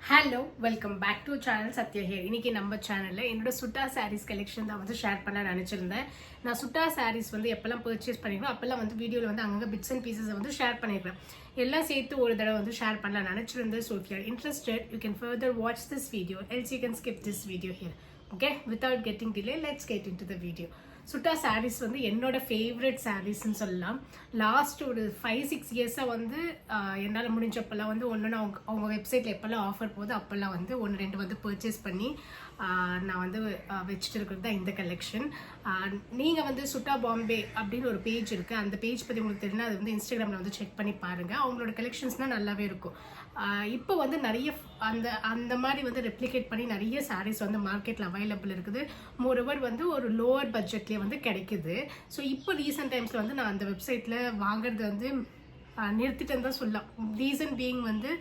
Hello welcome back to channel Sathya here. இன்னைக்கு நம்ம சேனலில் என்னோட சுட்டா சாரீஸ் கலெக்ஷன் தான் வந்து ஷேர் பண்ண நினச்சிருந்தேன். நான் சுட்டா சாரீஸ் வந்து எப்போல்லாம் பர்ச்சேஸ் பண்ணிக்கிறோம் அப்போல்லாம் வந்து வீடியோவில் வந்து அங்கங்கே பிட்ஸ் அண்ட் பீசஸ் வந்து ஷேர் பண்ணிக்கிறேன். எல்லாம் சேர்த்து ஒரு தடவை வந்து ஷேர் பண்ணலாம் நினச்சிருந்தேன். So if you are interested you can further watch this video else you can skip this video here. Okay, without getting delay let's get into the video. சுட்டா சாரீஸ் வந்து என்னோட ஃபேவரட் சாரீஸ்ன்னு சொல்லலாம். லாஸ்ட் ஒரு 5-6 இயர்ஸாக வந்து என்னால் முடிஞ்சப்பெல்லாம் வந்து ஒன்று அவங்க வெப்சைட்டில் எப்போல்லாம் ஆஃபர் போகுது அப்போல்லாம் வந்து 1-2 வந்து பர்ச்சேஸ் பண்ணி நான் வந்து வச்சுட்டு இருக்கிறது தான் இந்த கலெக்ஷன். நீங்கள் வந்து சுட்டா பாம்பே அப்படின்னு ஒரு பேஜ் இருக்குது. அந்த பேஜ் பற்றி உங்களுக்கு தெரியுன்னா அது வந்து இன்ஸ்டாகிராமில் வந்து செக் பண்ணி பாருங்கள். அவங்களோட கலெக்ஷன்ஸ்னால் நல்லாவே இருக்கும். இப்போ வந்து நிறைய அந்த மாதிரி வந்து ரெப்ளிகேட் பண்ணி நிறைய சாரீஸ் வந்து மார்க்கெட்டில் அவைலபிள் இருக்குது. மோரோவர் வந்து ஒரு லோவர் பட்ஜெட்லேயே வந்து கிடைக்குது. ஸோ இப்போ ரீசெண்ட் டைம்ஸில் வந்து நான் அந்த வெப்சைட்டில் வாங்குறது வந்து நிறுத்திட்டேன்னு தான் சொல்லலாம். ரீசன் பீயிங் வந்து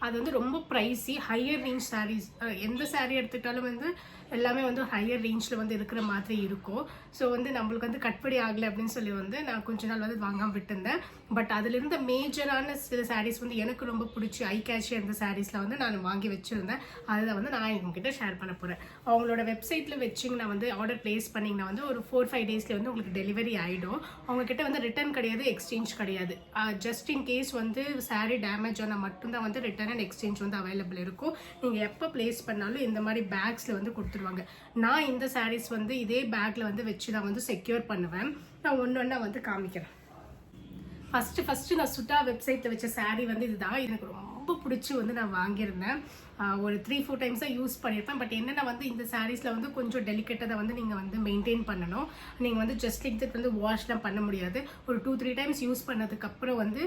அது வந்து ரொம்ப ப்ரைஸி, ஹையர் ரேஞ்ச் சாரீஸ். எந்த சாரீ எடுத்துக்கிட்டாலும் வந்து எல்லாமே வந்து ஹையர் ரேஞ்சில் வந்து இருக்கிற மாதிரி இருக்கும். ஸோ வந்து நம்மளுக்கு வந்து கட்படி ஆகலை அப்படின்னு சொல்லி வந்து நான் கொஞ்ச நாள் வந்து வாங்காமல் விட்டுருந்தேன். பட் அதில் இருந்த மேஜரான சில சாரீஸ் வந்து எனக்கு ரொம்ப பிடிச்சி ஐ கேஷியாக இருந்த சாரீஸில் வந்து நான் வாங்கி வச்சுருந்தேன். அதை வந்து நான் உங்ககிட்ட ஷேர் பண்ண போகிறேன். அவங்களோட வெப்சைட்டில் வச்சிங்கன்னா வந்து ஆர்டர் ப்ளேஸ் பண்ணிங்கன்னா வந்து ஒரு 4-5 டேஸில் வந்து உங்களுக்கு டெலிவரி ஆகிடும். அவங்கக்கிட்ட வந்து ரிட்டர்ன் கிடையாது, எக்ஸ்சேஞ்ச் கிடையாது. ஜஸ்ட் இன் கேஸ் வந்து சாரீ டேமேஜ் ஆனால் மட்டும்தான் வந்து ரிட்டர்ன் அண்ட் எக்ஸ்சேஞ்ச் வந்து அவைலபிள் இருக்கும். நீங்கள் எப்போ ப்ளேஸ் பண்ணாலும் இந்த மாதிரி பேக்ஸில் வந்து கொடுத்துருவாங்க. நான் இந்த சாரீஸ் வந்து இதே பேக்கில் வந்து வச்சு நான் வந்து செக்யூர் பண்ணுவேன். நான் ஒன்று வந்து காமிக்கிறேன். ஃபஸ்ட்டு நான் சுட்டா வெப்சைட்டில் வச்ச சாரீ வந்து இதுதான். எனக்கு ரொம்ப பிடிச்சி வந்து நான் வாங்கியிருந்தேன். ஒரு 3-4 டைம்ஸ் தான் யூஸ் பண்ணியிருப்பேன். பட் என்னென்னா வந்து இந்த சாரீஸில் வந்து கொஞ்சம் டெலிகேட்டாக வந்து நீங்கள் வந்து மெயின்டைன் பண்ணணும். நீங்கள் வந்து ஜஸ்ட் லைக் தட் வந்து வாஷ்லாம் பண்ண முடியாது. ஒரு 2-3 டைம்ஸ் யூஸ் பண்ணதுக்கப்புறம் வந்து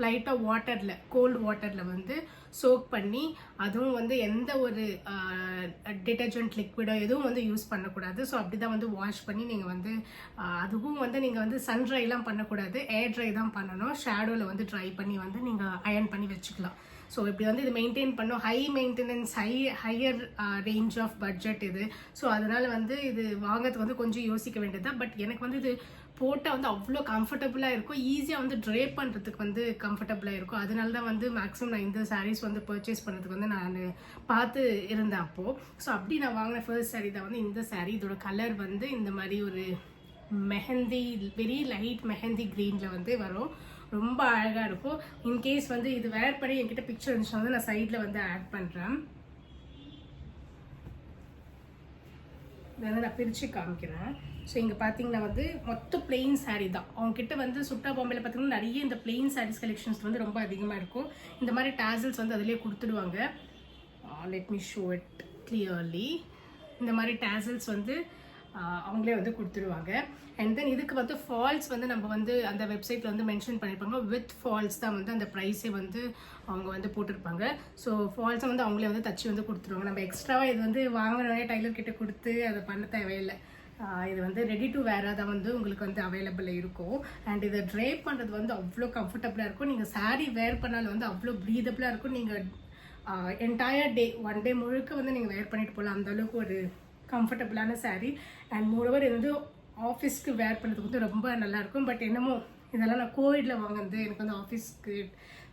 லைட்டாக வாட்டரில், கோல்டு வாட்டரில் வந்து சோக் பண்ணி, அதுவும் வந்து எந்த ஒரு டிட்டர்ஜென்ட் லிக்விடோ எதுவும் வந்து யூஸ் பண்ணக்கூடாது. ஸோ அப்படி தான் வந்து வாஷ் பண்ணி நீங்கள் வந்து அதுவும் வந்து நீங்கள் வந்து சன் ட்ரைலாம் பண்ணக்கூடாது, ஏர் ட்ரை தான் பண்ணணும். ஷேடோவில் வந்து ட்ரை பண்ணி வந்து நீங்கள் அயர்ன் பண்ணி வச்சுக்கலாம். ஸோ இப்படி வந்து இது மெயின்டைன் பண்ணோம். High maintenance, higher range of budget இது. ஸோ அதனால் வந்து இது வாங்கிறது வந்து கொஞ்சம் யோசிக்க வேண்டியது தான். பட் எனக்கு வந்து இது போட்டால் வந்து அவ்வளோ கம்ஃபர்டபுளாக இருக்கும். ஈஸியாக வந்து ட்ரே பண்ணுறதுக்கு வந்து கம்ஃபர்டபுளாக இருக்கும். அதனால தான் வந்து மேக்ஸிமம் நான் இந்த சாரீஸ் வந்து பர்ச்சேஸ் பண்ணுறதுக்கு வந்து நான் பார்த்து இருந்தேன் அப்போது. ஸோ அப்படி நான் வாங்கின ஃபர்ஸ்ட் சாரீ தான் வந்து இந்த சாரீ. இதோட கலர் வந்து இந்த மாதிரி ஒரு மெஹந்தி, வெரி லைட் மெஹந்தி க்ரீனில் வந்து வரும். ரொம்ப அழகாக இருக்கும். இன்கேஸ் வந்து இது வேர் பண்ணி என்கிட்ட பிக்சர் இருந்துச்சுன்னா வந்து நான் சைடில் வந்து ஆட் பண்ணுறேன். இதை வந்து நான் பிரித்து காமிக்கிறேன். ஸோ இங்கே பார்த்தீங்கன்னா வந்து மொத்த பிளெயின் சாரீ தான். அவங்ககிட்ட வந்து சுட்டா பாம்பேல பார்த்தீங்கன்னா நிறைய இந்த பிளெயின் சாரீஸ் கலெக்ஷன்ஸ் வந்து ரொம்ப அதிகமாக இருக்கும். இந்த மாதிரி டேசல்ஸ் வந்து அதிலே கொடுத்துடுவாங்க. Let me show it clearly. இந்த மாதிரி டேசல்ஸ் வந்து அவங்களே வந்து கொடுத்துருவாங்க. அண்ட் தென் இதுக்கு வந்து ஃபால்ஸ் வந்து நம்ம வந்து அந்த வெப்சைட்டில் வந்து மென்ஷன் பண்ணியிருப்பாங்க. வித் ஃபால்ஸ் தான் வந்து அந்த ப்ரைஸே வந்து அவங்க வந்து போட்டிருப்பாங்க. ஸோ ஃபால்ஸை வந்து அவங்களே வந்து தச்சு வந்து கொடுத்துருவாங்க. நம்ம எக்ஸ்ட்ராவாக இது வந்து வாங்கினோடனே டைலர் கிட்ட கொடுத்து அதை பண்ண தேவையில்லை. இது வந்து ரெடி டு வேராக தான் வந்து உங்களுக்கு வந்து அவைலபிள் இருக்கும். அண்ட் இதை ட்ரை பண்ணுறது வந்து அவ்வளோ கம்ஃபர்டபுளாக இருக்கும். நீங்கள் சாரீ வேர் பண்ணாலும் வந்து அவ்வளோ ப்ரீதபுளாக இருக்கும். நீங்கள் என்டையர் டே, 1 டே முழுக்க வந்து நீங்கள் வேர் பண்ணிட்டு போகலாம். அந்தளவுக்கு ஒரு கம்ஃபர்டபுளான சாரீ. அண்ட் மோரோவர் இது வந்து ஆஃபீஸ்க்கு வேர் பண்ணுறதுக்கு வந்து ரொம்ப நல்லாயிருக்கும். பட் என்னமோ இதெல்லாம் நான் கோவிடில் வாங்கினது எனக்கு வந்து ஆஃபீஸ்க்கு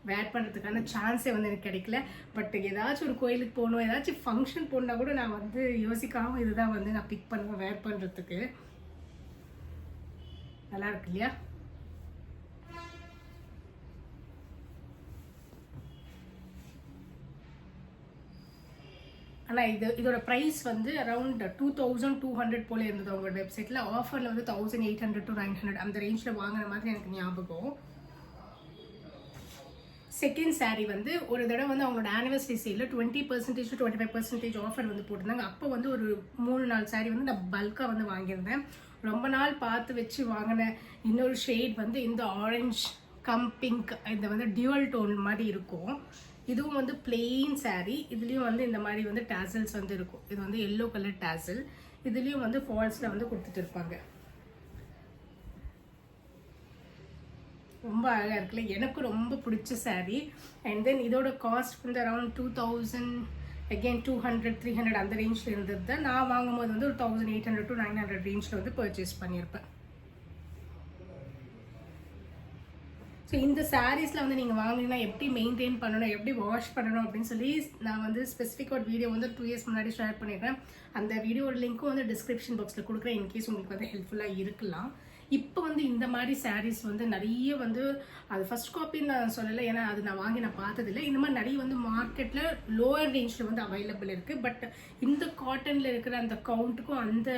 வேர் பண்ணுறதுக்கான சான்ஸே வந்து எனக்கு கிடைக்கல. பட் ஏதாச்சும் ஒரு கோயிலுக்கு போகணும், ஏதாச்சும் ஃபங்க்ஷன் போனால் கூட நான் வந்து யோசிக்காமல் இதுதான் வந்து நான் பிக் பண்ணுவேன் வேர் பண்ணுறதுக்கு. நல்லா இருக்கு இல்லையா? ஆனால் இதோட ப்ரைஸ் வந்து அரௌண்ட் 2200 போல இருந்தது அவங்களோட வெப்சைட்டில். ஆஃபரில் வந்து 1800 to 900 அந்த ரேஞ்சில் வாங்குற மாதிரி எனக்கு ஞாபகம். செகண்ட் சாரீ வந்து ஒரு தடவை வந்து அவங்களோட ஆனிவர்சரி சேலில் 20% to 25% ஆஃபர் வந்து போட்டிருந்தாங்க. அப்போ வந்து ஒரு 3-4 சாரீ வந்து நான் பல்காக வந்து வாங்கியிருந்தேன். ரொம்ப நாள் பார்த்து வச்சு வாங்கின இன்னொரு ஷேட் வந்து இந்த ஆரஞ்ச் கம் பிங்க், இந்த வந்து டியூவல் டோன் மாதிரி இருக்கும். இதுவும் வந்து பிளெயின் சாரீ. இதுலேயும் வந்து இந்த மாதிரி வந்து டேசல்ஸ் வந்து இருக்கும். இது வந்து எல்லோ கலர் டேசல். இதுலேயும் வந்து ஃபால்ஸில் வந்து கொடுத்துட்டு இருப்பாங்க. ரொம்ப அழகாக இருக்குல்ல, எனக்கு ரொம்ப பிடிச்ச சாரீ. அண்ட் தென் இதோட காஸ்ட் வந்து அரௌண்ட் 2000, அகெயின் 200-300 அந்த ரேஞ்சில் இருந்தது தான். நான் வாங்கும் போது வந்து ஒரு 1800 to 900 ரேஞ்சில் வந்து பர்ச்சேஸ் பண்ணியிருப்பேன். ஸோ இந்த சாரீஸில் வந்து நீங்கள் வாங்கினீங்கன்னா எப்படி மெயின்டைன் பண்ணணும், எப்படி வாஷ் பண்ணணும் அப்படின்னு சொல்லி நான் வந்து ஸ்பெசிஃபிக் ஒரு வீடியோ வந்து 2 இயர்ஸ் முன்னாடி ஷேர் பண்ணியிருக்கேன். அந்த வீடியோட லிங்க்கும் வந்து டிஸ்கிரிப்ஷன் பாக்ஸில் கொடுக்குறேன், இன்கேஸ் உங்களுக்கு வந்து ஹெல்ப்ஃபுல்லாக இருக்கலாம். இப்போ வந்து இந்த மாதிரி சாரீஸ் வந்து நிறைய வந்து அது ஃபர்ஸ்ட் காப்பின்னு நான் சொல்லலை, ஏன்னா அது நான் வாங்கி நான் பார்த்ததில்லை. இந்த மாதிரி நிறைய வந்து மார்க்கெட்டில் லோவர் ரேஞ்சில் வந்து அவைலபிள் இருக்குது. பட் இந்த காட்டனில் இருக்கிற அந்த கவுண்ட்டுக்கும் அந்த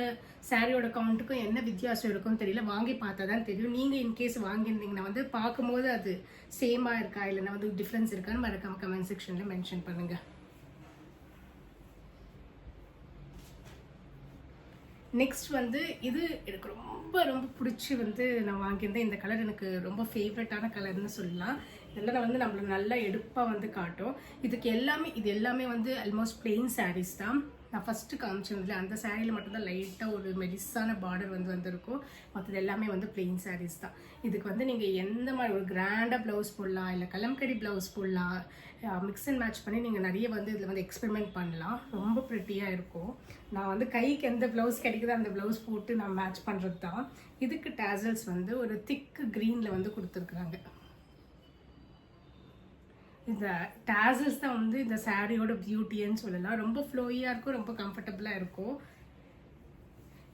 சாரியோட கவுண்ட்டுக்கும் என்ன வித்தியாசம் இருக்குன்னு தெரியல, வாங்கி பார்த்தா தான் தெரியும். நீங்கள் இன்கேஸ் வாங்கியிருந்தீங்கன்னா வந்து பார்க்கும்போது அது சேமாக இருக்கா இல்லைன்னா வந்து டிஃப்ரென்ஸ் இருக்கான்னு மறக்காம கமெண்ட் செக்ஷனில் மென்ஷன் பண்ணுங்கள். நெக்ஸ்ட் வந்து இது எனக்கு ரொம்ப ரொம்ப பிடிச்சி வந்து நான் வாங்கியிருந்தேன். இந்த கலர் எனக்கு ரொம்ப ஃபேவரட்டான கலர்னு சொல்லலாம். இதெல்லாம் வந்து நம்மளுக்கு நல்லா எடுப்பாக வந்து காட்டும். இது எல்லாமே வந்து ஆல்மோஸ்ட் பிளெயின் சாரீஸ் தான். நான் ஃபஸ்ட்டு காமிச்சிருந்தேன் அந்த சாரியில் மட்டும்தான் லைட்டாக ஒரு மெலிசான பார்டர் வந்து வந்திருக்கும். மற்றது எல்லாமே வந்து பிளெயின் சாரீஸ் தான். இதுக்கு வந்து நீங்கள் எந்த மாதிரி ஒரு கிராண்டாக ப்ளவுஸ் போடலாம், இல்லை கலம்கடி ப்ளவுஸ் போடலாம், மிக்ஸ் அண்ட் மேட்ச் பண்ணி நீங்கள் நிறைய வந்து இதில் வந்து எக்ஸ்பெரிமெண்ட் பண்ணலாம். ரொம்ப ப்ரிட்டியாக இருக்கும். நான் வந்து கைக்கு எந்த ப்ளவுஸ் கிடைக்குதோ அந்த ப்ளவுஸ் போட்டு நான் மேட்ச் பண்ணுறது தான். இதுக்கு டேசல்ஸ் வந்து ஒரு திக்கு க்ரீனில் வந்து கொடுத்துருக்குறாங்க. இந்த டேசல்ஸ் தான் வந்து இந்த சாரியோட பியூட்டின்னு சொல்லலாம். ரொம்ப ஃப்ளோயியாக இருக்கும், ரொம்ப கம்ஃபர்டபுளாக இருக்கும்.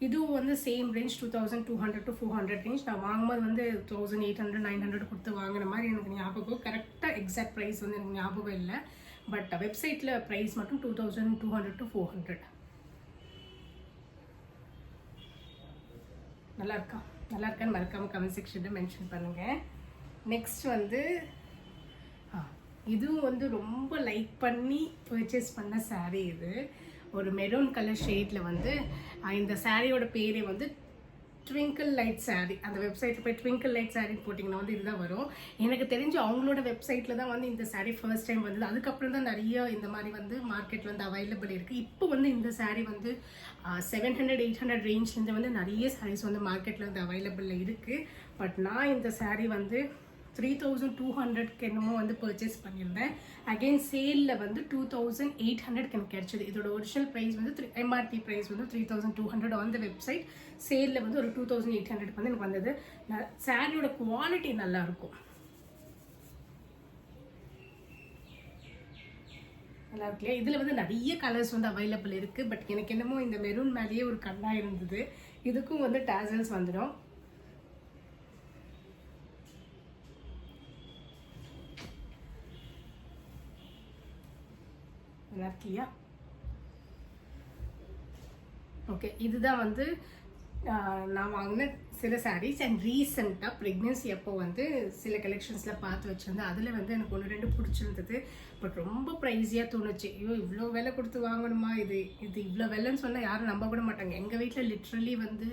இதுவும் வந்து சேம் ரேஞ்ச் 2200 to 400 ரேஞ்ச். நான் வாங்கும்போது வந்து 1800 900 கொடுத்து வாங்கின மாதிரி எனக்கு ஞாபகம். கரெக்டாக எக்ஸாக்ட் ப்ரைஸ் வந்து எனக்கு ஞாபகம் இல்லை. பட் வெப்சைட்டில் ப்ரைஸ் மட்டும் 2200 to 400. நல்லா இருக்கான்னு மறக்காமல் கமெண்ட் செக்ஷனில் மென்ஷன் பண்ணுங்கள். நெக்ஸ்ட் வந்து இதுவும் வந்து ரொம்ப லைக் பண்ணி பர்ச்சேஸ் பண்ண சாரீ. இது ஒரு மெரூன் கலர் ஷேடில் வந்து இந்த சாரியோட பேரே வந்து ட்விங்கிள் லைட் சாரீ. அந்த வெப்சைட்டில் போய் ட்விங்கிள் லைட் சாரீ போட்டிங்கன்னா வந்து இதுதான் வரும். எனக்கு தெரிஞ்சு அவங்களோட வெப்சைட்டில் தான் வந்து இந்த சாரீ ஃபர்ஸ்ட் டைம் வந்தது. அதுக்கப்புறம் தான் நிறைய இந்த மாதிரி வந்து மார்க்கெட்டில் வந்து அவைலபிள் இருக்குது. இப்போ வந்து இந்த சாரீ வந்து 700 800 ரேஞ்ச்லேருந்து வந்து நிறைய சாரீஸ் வந்து மார்க்கெட்டில் வந்து அவைலபிளில் இருக்குது. பட் நான் இந்த சாரீ வந்து 3200 என்னமோ வந்து பர்ச்சேஸ் பண்ணியிருந்தேன். அகெயின் சேலில் வந்து 2800 எனக்கு கிடைச்சது. இதோட ஒரிஜினல் ப்ரைஸ் வந்து எம்ஆர்பி ப்ரைஸ் வந்து 3200 ஆன் த வெப்சைட். சேலில் வந்து ஒரு 2800 வந்து எனக்கு வந்தது. சாரியோட குவாலிட்டி நல்லாயிருக்கும், நல்லா இருக்கு இல்லையா? இதில் வந்து நிறைய கலர்ஸ் வந்து அவைலபிள் இருக்குது. பட் எனக்கு என்னமோ இந்த மெரூன் மேலேயே ஒரு கண்ணாக இருந்தது. இதுக்கும் வந்து டேசல்ஸ் வந்துடும். நல்லா இருக்கியா? ஓகே, இதுதான் வந்து நான் வாங்கின சில சாரீஸ். அண்ட் ரீசெண்டாக ப்ரெக்னென்சி அப்போ வந்து சில கலெக்ஷன்ஸில் பார்த்து வச்சுருந்தேன். அதில் வந்து எனக்கு 1 2 பிடிச்சிருந்தது. பட் ரொம்ப ப்ரைஸியாக தோணுச்சு. ஐயோ இவ்வளோ விலை கொடுத்து வாங்கணுமா, இது இவ்வளோ விலைன்னு சொன்னால் யாரும் நம்ப கூட மாட்டாங்க. எங்கள் வீட்டில் லிட்ரலி வந்து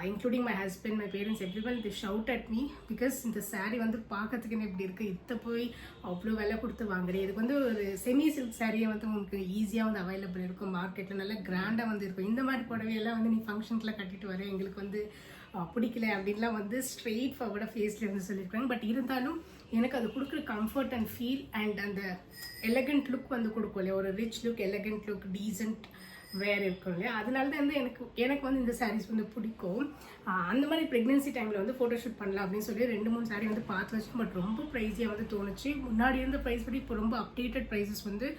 including my husband, my parents, everyone the shout at me. Because இந்த சாரீ வந்து பார்க்கறதுக்குன்னு இப்படி இருக்குது, இதை போய் அவ்வளோ விலை கொடுத்து வாங்குறேன். இதுக்கு வந்து ஒரு செமி சில்க் சாரியை வந்து உங்களுக்கு ஈஸியாக வந்து அவைலபிள் இருக்கும் மார்க்கெட்டில். நல்லா கிராண்டாக வந்து இருக்கும். இந்த மாதிரி புடவையெல்லாம் வந்து நீ ஃபங்க்ஷனுக்குலாம் கட்டிட்டு வரேன், எங்களுக்கு வந்து பிடிக்கல அப்படின்லாம் வந்து ஸ்ட்ரெயிட் ஃபார்வர்டாக ஃபேஸில் வந்து சொல்லியிருக்காங்க. பட் இருந்தாலும் எனக்கு அது கொடுக்குற கம்ஃபர்ட் அண்ட் ஃபீல் அண்ட் அந்த எலகண்ட் லுக் வந்து கொடுக்கும் இல்லையா, ஒரு rich look, elegant look, decent வேறு இருக்கும் இல்லையா. அதனால தான் வந்து எனக்கு வந்து இந்த சாரீஸ் வந்து பிடிக்கும். அந்த மாதிரி ப்ரெக்னென்சி டைமில் வந்து ஃபோட்டோஷூட் பண்ணலாம் அப்படின்னு சொல்லி 2 3 சாரீ வந்து பார்த்து வச்சு. பட் ரொம்ப ப்ரைஸியாக வந்து தோணுச்சு. முன்னாடி இருந்த ப்ரைஸ் படி இப்போ ரொம்ப அப்டேட்டட் ப்ரைஸஸ் வந்து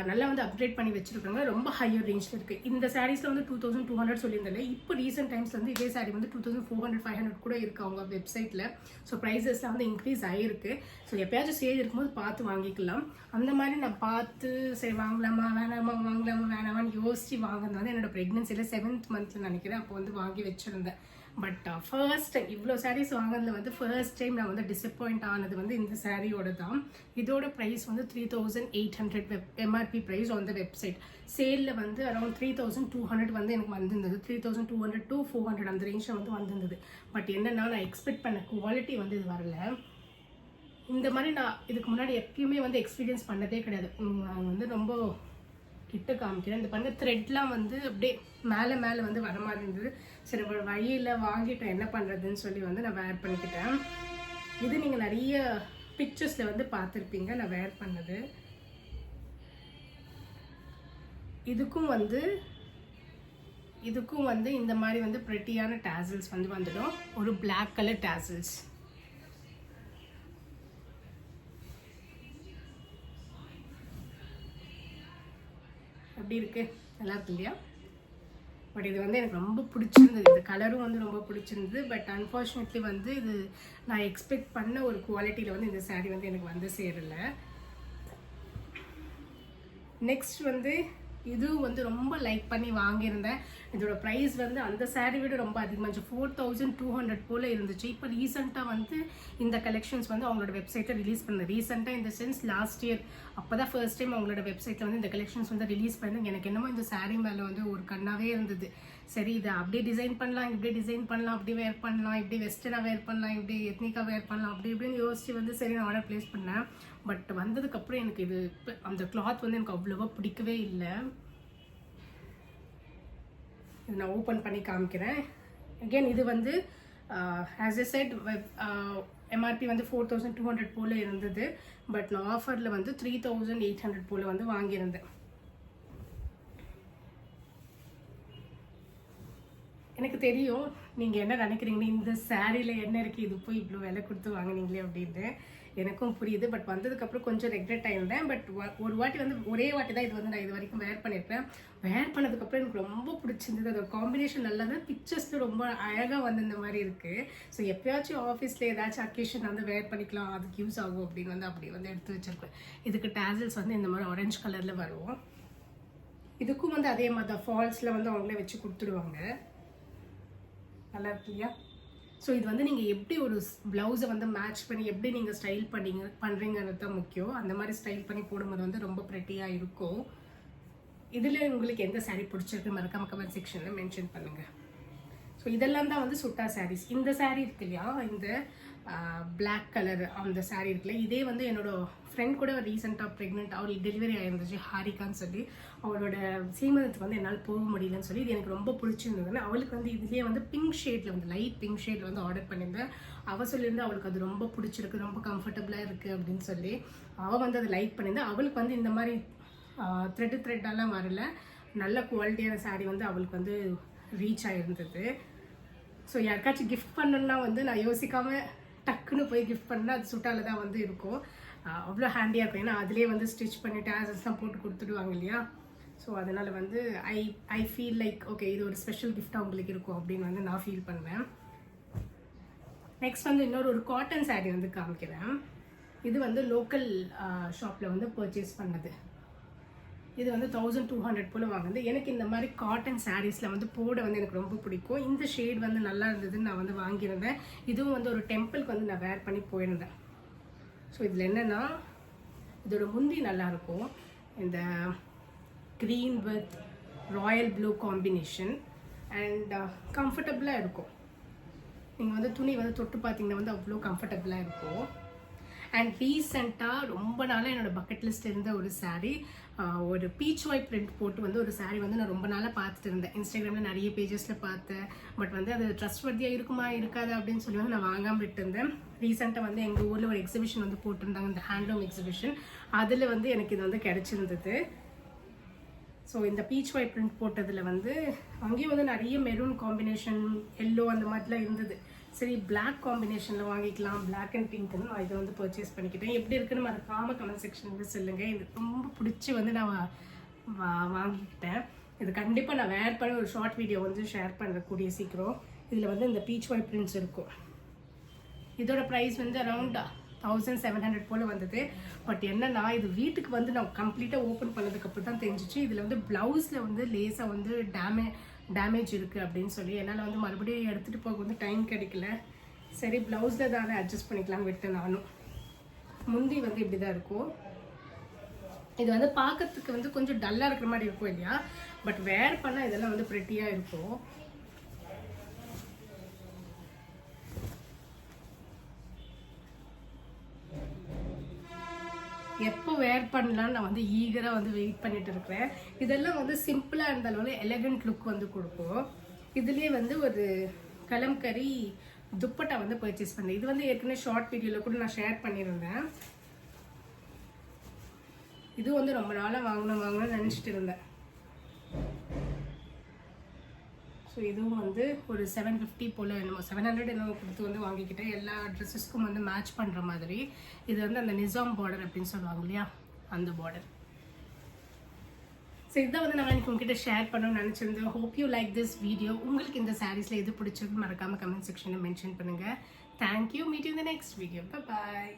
நல்லா வந்து அப்டேட் பண்ணி வச்சிருக்காங்க. ரொம்ப ஹையர் ரேஞ்சில் இருக்குது. இந்த சாரீஸில் வந்து 2200 சொல்லியிருந்தாலே இப்போ ரீசெண்ட் டைம்ஸில் வந்து இதே சாரீ வந்து 2400 500 கூட இருக்குது அவங்க வெப்சைட்டில். ஸோ ப்ரைஸஸ்லாம் வந்து இன்க்ரீஸ் ஆகிருக்கு. ஸோ எப்போயாச்சும் சேல் இருக்கும்போது பார்த்து வாங்கிக்கலாம். அந்த மாதிரி நான் பார்த்து சரி வாங்கலாமா வேணாமான்னு யோசித்து வாங்கினது வந்து என்னோட ப்ரெக்னென்சியில் 7th மந்த்தில் நினைக்கிறேன். அப்போ வந்து வாங்கி வச்சுருந்தேன். பட் ஃபர்ஸ்ட் டைம் இவ்வளோ சாரீஸ் வாங்கினதில் வந்து ஃபர்ஸ்ட் டைம் நான் வந்து டிசப்பாயிண்ட் ஆனது வந்து இந்த சாரியோட தான். இதோட ப்ரைஸ் வந்து 3800 MRP price on the website. சேலில் வந்து அரௌண்ட் 3200 வந்து எனக்கு வந்திருந்தது. 3200 to 400 அந்த ரேஞ்சில் வந்து வந்திருந்தது. பட் என்னென்னா நான் எக்ஸ்பெக்ட் பண்ண குவாலிட்டி வந்து இது வரல. இந்த மாதிரி நான் இதுக்கு முன்னாடி எப்பயுமே வந்து எக்ஸ்பீரியன்ஸ் பண்ணதே கிடையாது. நான் வந்து ரொம்ப கிட்ட காமிக்கிறேன். இந்த பாருங்க த்ரெட்லாம் வந்து அப்படியே மேலே வந்து வர மாதிரி இருந்தது. சரி ஒரு வழியில் வாங்கிட்டேன், என்ன பண்ணுறதுன்னு சொல்லி வந்து நான் வேர் பண்ணிக்கிட்டேன். இது நீங்கள் நிறைய பிக்சர்ஸில் வந்து பார்த்துருப்பீங்க நான் வேர் பண்ணது. இதுக்கும் வந்து இந்த மாதிரி வந்து ப்ரெட்டியான டேசல்ஸ் வந்து வந்துடும். ஒரு பிளாக் கலர் டேசல்ஸ். எப்படி இருக்குது, நல்லா இருக்கு இல்லையா? பட் இது வந்து எனக்கு ரொம்ப பிடிச்சிருந்தது, இந்த கலரும் வந்து ரொம்ப பிடிச்சிருந்தது. பட் அன்ஃபார்ச்சுனேட்லி வந்து இது நான் எக்ஸ்பெக்ட் பண்ண ஒரு குவாலிட்டியில் வந்து இந்த சாரீ வந்து எனக்கு வந்து சேரலை. நெக்ஸ்ட் வந்து இதுவும் வந்து ரொம்ப லைக் பண்ணி வாங்கியிருந்தேன். இதோட ப்ரைஸ் வந்து அந்த சாரீ விட ரொம்ப அதிகமாக 4200 போல் இருந்துச்சு. இப்போ ரீசெண்டாக வந்து இந்த கலெக்ஷன்ஸ் வந்து அவங்களோட வெப்சைட்டில் ரிலீஸ் பண்ணேன். ரீசெண்டாக இந்த சென்ஸ் லாஸ்ட் இயர் அப்போ தான் ஃபர்ஸ்ட் டைம் அவங்களோட வெப்சைட்டில் வந்து இந்த கலெக்ஷன்ஸ் வந்து ரிலீஸ் பண்ணி எனக்கு என்னமோ இந்த சாரீ மேலே வந்து ஒரு கண்ணாவே இருந்தது. சரி, இதை அப்படியே டிசைன் பண்ணலாம், இப்படி டிசைன் பண்ணலாம், அப்படி வேர் பண்ணலாம், இப்படி வெஸ்டர்னாக வேர் பண்ணலாம், இப்படி எத்னிக்காக வேர் பண்ணலாம், அப்படி இப்படின்னு யோசிச்சு வந்து சரி நான் ஆர்டர் ப்ளேஸ் பண்ணேன். பட் வந்ததுக்கப்புறம் எனக்கு இது அந்த கிளாத் வந்து எனக்கு அவ்வளோவா பிடிக்கவே இல்லை. இது நான் ஓப்பன் பண்ணி காமிக்கிறேன். அகெயின் இது வந்து ஆஸ் எ செட் எம்ஆர்பி வந்து 4200 போல் இருந்தது. பட் நான் ஆஃபரில் வந்து 3800 போல் வந்து வாங்கியிருந்தேன். எனக்கு தெரியும் நீங்கள் என்ன நினைக்கிறீங்க, இந்த சாரியில் என்ன இருக்குது, இது போய் இவ்வளோ விலை கொடுத்து வாங்கினீங்களே அப்படின்னு. எனக்கும் புரியுது. பட் வந்ததுக்கப்புறம் கொஞ்சம் ரெக்ரெட் ஆகிருந்தேன். பட் ஒரு வாட்டி வந்து ஒரே வாட்டி தான் இது வந்து நான் இது வரைக்கும் வேர் பண்ணியிருப்பேன். வேர் பண்ணதுக்கப்புறம் எனக்கு ரொம்ப பிடிச்சிருந்தது. அதோட காம்பினேஷன் நல்லா தான், பிக்சர்ஸில் ரொம்ப அழகாக வந்து இந்த மாதிரி இருக்குது. ஸோ எப்போயாச்சும் ஆஃபீஸில் ஏதாச்சும் அக்கேஷன் வந்து வேர் பண்ணிக்கலாம், அதுக்கு யூஸ் ஆகும் அப்படின்னு வந்து அப்படி வந்து எடுத்து வச்சிருப்பேன். இதுக்கு டேசல்ஸ் வந்து இந்த மாதிரி ஆரஞ்சு கலரில் வரும். இதுக்கும் வந்து அதே மாதிரி தான் ஃபால்ஸில் வந்து அவங்களே வச்சு கொடுத்துடுவாங்க. நல்லா இருக்கு இல்லையா? ஸோ இது வந்து நீங்கள் எப்படி ஒரு ப்ளவுஸை வந்து மேட்ச் பண்ணி எப்படி நீங்கள் ஸ்டைல் பண்ணுறீங்கிறது தான் முக்கியம். அந்த மாதிரி ஸ்டைல் பண்ணி போடும்போது வந்து ரொம்ப ப்ரெட்டியாக இருக்கும். இதில் உங்களுக்கு எந்த சாரீ பிடிச்சிருக்கு மறக்காம கமெண்ட் செக்ஷனில் மென்ஷன் பண்ணுங்கள். ஸோ இதெல்லாம் தான் வந்து சுட்டா சாரீஸ். இந்த சாரீ இருக்கு இல்லையா, இந்த பிளாக் கலர் அந்த சாரீ இருக்குல்ல, இதே வந்து என்னோட ஃப்ரெண்ட் கூட ரீசெண்டாக ப்ரெக்னென்ட், அவளுக்கு டெலிவரி ஆயிருந்துச்சு ஹாரிகான்னு சொல்லி. அவளோட சீமந்தத்துக்கு வந்து என்னால் போக முடியலன்னு சொல்லி இது எனக்கு ரொம்ப பிடிச்சிருந்ததுன்னு அவளுக்கு வந்து இதுலேயே வந்து பிங்க் ஷேடில் வந்து லைட் பிங்க் ஷேடில் வந்து ஆர்டர் பண்ணியிருந்தேன். அவள் சொல்லியிருந்தா அவளுக்கு அது ரொம்ப பிடிச்சிருக்கு, ரொம்ப கம்ஃபர்டபுளாக இருக்குது அப்படின்னு சொல்லி அவள் வந்து அதை லைக் பண்ணியிருந்தா. அவளுக்கு வந்து இந்த மாதிரி த்ரெட்டெல்லாம் வரல, நல்ல குவாலிட்டியான சாரீ வந்து அவளுக்கு வந்து ரீச் ஆகிருந்தது. ஸோ யாருக்காச்சும் கிஃப்ட் பண்ணணுன்னா வந்து நான் யோசிக்காமல் டக்குன்னு போய் கிஃப்ட் பண்ணால் அது சுட்டால தான் வந்து இருக்கும். அவ்வளோ ஹேண்டியாக இருக்கும். ஏன்னா அதிலே வந்து ஸ்டிச் பண்ணிவிட்டு ஆசஸ்லாம் போட்டு கொடுத்துடுவாங்க இல்லையா. ஸோ அதனால் வந்து ஐ ஃபீல் லைக் ஓகே இது ஒரு ஸ்பெஷல் கிஃப்டாக உங்களுக்கு இருக்கும் அப்படின்னு வந்து நான் ஃபீல் பண்ணுவேன். நெக்ஸ்ட் வந்து இன்னொரு காட்டன் சாரீ வந்து காமிக்கிறேன். இது வந்து லோக்கல் ஷாப்பில் வந்து பர்ச்சேஸ் பண்ணது. இது வந்து 1200 போல் வாங்குது. எனக்கு இந்த மாதிரி காட்டன் சாரீஸில் வந்து போட வந்து எனக்கு ரொம்ப பிடிக்கும். இந்த ஷேட் வந்து நல்லா இருந்ததுன்னு நான் வந்து வாங்கியிருந்தேன். இதுவும் வந்து ஒரு டெம்பிளுக்கு வந்து நான் வேர் பண்ணி போயிருந்தேன். ஸோ இதில் என்னென்னா இதோட முந்தி நல்லாயிருக்கும். இந்த green with Royal blue combination and கம்ஃபர்டபுளாக இருக்கும். நீங்கள் வந்து துணி வந்து தொட்டு பார்த்தீங்கன்னா வந்து அவ்வளோ கம்ஃபர்டபுளாக இருக்கும். அண்ட் ரீசெண்டாக ரொம்ப நாளாக என்னோடய பக்கெட் லிஸ்ட் இருந்த ஒரு சாரீ, ஒரு பீச் ஒயிட் பிரிண்ட் போட்டு வந்து ஒரு சாரீ வந்து நான் ரொம்ப நாளாக பார்த்துட்டு இருந்தேன். இன்ஸ்டாகிராமில் நிறைய பேஜஸில் பார்த்தேன். பட் வந்து அது ட்ரஸ்ட்வர்தியாக இருக்குமா இருக்காது அப்படின்னு சொல்லி வந்து நான் வாங்காமல் விட்டுருந்தேன். ரீசெண்டாக வந்து எங்கள் ஊரில் ஒரு எக்ஸிபிஷன் வந்து போட்டிருந்தாங்க, இந்த ஹேண்ட்லூம் எக்ஸிபிஷன். அதில் வந்து எனக்கு இது வந்து கிடச்சிருந்தது. ஸோ இந்த பீச் ஒயிட் பிரிண்ட் போட்டதில் வந்து அங்கேயும் வந்து நிறைய மெரூன் காம்பினேஷன், எல்லோ அந்த மாதிரிலாம் இருந்தது. சரி பிளாக் காம்பினேஷனில் வாங்கிக்கலாம், பிளாக் அண்ட் பிங்க்னு நான் இதை வந்து பர்ச்சேஸ் பண்ணிக்கிட்டேன். எப்படி இருக்குன்னு மறக்காமல் கமெண்ட் செக்ஷனில் சொல்லுங்கள். எனக்கு ரொம்ப பிடிச்சி வந்து நான் வாங்கிக்கிட்டேன். இது கண்டிப்பாக நான் வேர் பண்ணி ஒரு ஷார்ட் வீடியோ வந்து ஷேர் பண்ணக்கூடிய சீக்கிரம். இதில் வந்து இந்த பீச் ஒயிட் பிரிண்ட்ஸ் இருக்கும். இதோட ப்ரைஸ் வந்து அரௌண்ட் 1700 போல் வந்தது. பட் என்னன்னா இது வீட்டுக்கு வந்து நான் கம்ப்ளீட்டாக ஓப்பன் பண்ணதுக்கப்புறம் தான் தெரிஞ்சிச்சு இதில் வந்து ப்ளவுஸில் வந்து லேஸாக வந்து டேமேஜ் இருக்குது அப்படின்னு சொல்லி. என்னால் வந்து மறுபடியும் எடுத்துகிட்டு போக வந்து டைம் கிடைக்கல. சரி ப்ளவுஸில் தானே அட்ஜஸ்ட் பண்ணிக்கலாம் விட்டேன் நானும். முந்தி வந்து இப்படி தான் இருக்கும். இது வந்து பார்க்கறதுக்கு வந்து கொஞ்சம் டல்லாக இருக்கிற மாதிரி இருக்கும் இல்லையா, பட் வேர் பண்ணால் இதெல்லாம் வந்து ப்ரெட்டியாக இருக்கும். எப்போ வேர் பண்ணலான்னு நான் வந்து ஈகராக வந்து வெயிட் பண்ணிட்டு இருக்கிறேன். இதெல்லாம் வந்து சிம்பிளாக இருந்தாலும் எலகண்ட் லுக் வந்து கொடுக்கும். இதுலேயே வந்து ஒரு கலம்கரி துப்பட்டா வந்து பர்ச்சேஸ் பண்ணேன். இது வந்து ஏற்கனவே ஷார்ட் வீடியோவில் கூட நான் ஷேர் பண்ணியிருந்தேன். இது வந்து ரொம்ப நாளாக வாங்கணும்னு நினச்சிட்டு இருந்தேன். ஸோ இதுவும் வந்து ஒரு 750 போல் என்னமோ 700 என்னமோ கொடுத்து வந்து வாங்கிக்கிட்டேன். எல்லா ட்ரெஸ்ஸஸ்க்கும் வந்து மேட்ச் பண்ணுற மாதிரி. இது வந்து அந்த நிசாம் பார்டர் அப்படின்னு சொல்லுவாங்க இல்லையா, அந்த பார்டர். ஸோ இதான் வந்து நான் இன்னைக்கு உங்ககிட்ட ஷேர் பண்ணணும்னு நினச்சிருந்தேன். Hope you like this video. உங்களுக்கு இந்த சாரீஸில் எது பிடிச்சிருக்கு மறக்காமல் கமெண்ட் செக்ஷனில் மென்ஷன் பண்ணுங்கள். தேங்க்யூ. மீட் யூ இந்த நெக்ஸ்ட் வீடியோ. பை.